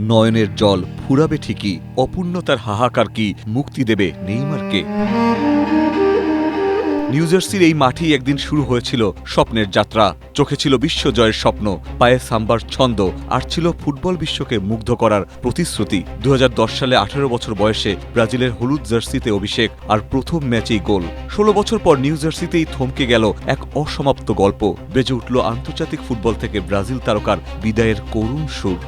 নয়নের জল ফুরাবে ঠিকই, অপূর্ণতার হাহাকার কি মুক্তি দেবে নেইমারকে? নিউ জার্সির এই মাঠেই একদিন শুরু হয়েছিল স্বপ্নের যাত্রা। চোখে ছিল বিশ্বজয়ের স্বপ্ন, পায়ে সাম্বার ছন্দ, আর ছিল ফুটবল বিশ্বকে মুগ্ধ করার প্রতিশ্রুতি। 2010 সালে 18 বছর বয়সে ব্রাজিলের হলুদ জার্সিতে অভিষেক, আর প্রথম ম্যাচেই গোল। 16 বছর পর নিউ জার্সিতেই থমকে গেল এক অসমাপ্ত গল্প। বেজে উঠল আন্তর্জাতিক ফুটবল থেকে ব্রাজিল তারকার বিদায়ের করুণ সুর।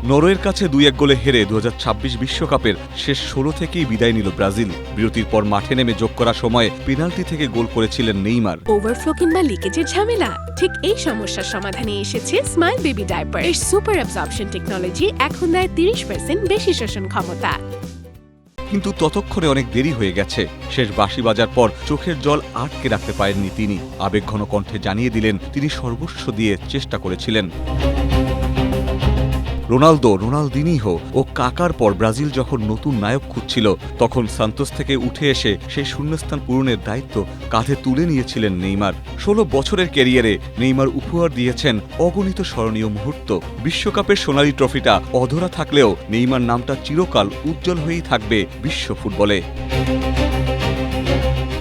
নরওয়ের কাছে 2-1 গোলে হেরে 2026 বিশ্বকাপের শেষ 16 থেকেই বিদায় নিল ব্রাজিল। বিরতির পর মাঠে নেমে যোগ করা সময়ে পেনাল্টি থেকে গোল করেছিলেন নেইমার। ওভারফ্লো কিংবা লিকেজের ঝামেলা? ঠিক এই সমস্যার সমাধানে এসেছে স্মাইল বেবি ডায়াপার। এর সুপার অ্যাবজর্পশন টেকনোলজি এখন দেয় 30% বেশি শোষণ ক্ষমতা। কিন্তু ততক্ষণে অনেক দেরি হয়ে গেছে। শেষ বাঁশি বাজার পর চোখের জল আটকে রাখতে পারেননি তিনি। আবেগঘন কণ্ঠে জানিয়ে দিলেন তিনি সর্বস্ব দিয়ে চেষ্টা করেছিলেন। রোনালদিনিহো ও কাকার পর ব্রাজিল যখন নতুন নায়ক খুঁজছিল, তখন সান্তোস থেকে উঠে এসে সেই শূন্যস্থান পূরণের দায়িত্ব কাঁধে তুলে নিয়েছিলেন নেইমার। 16 বছরের ক্যারিয়ারে নেইমার উপহার দিয়েছেন অগণিত স্মরণীয় মুহূর্ত। বিশ্বকাপের সোনালী ট্রফিটা অধরা থাকলেও নেইমার নামটা চিরকাল উজ্জ্বল হয়েই থাকবে বিশ্ব ফুটবলে।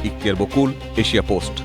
ইখতিয়ার বকুল, এশিয়া পোস্ট।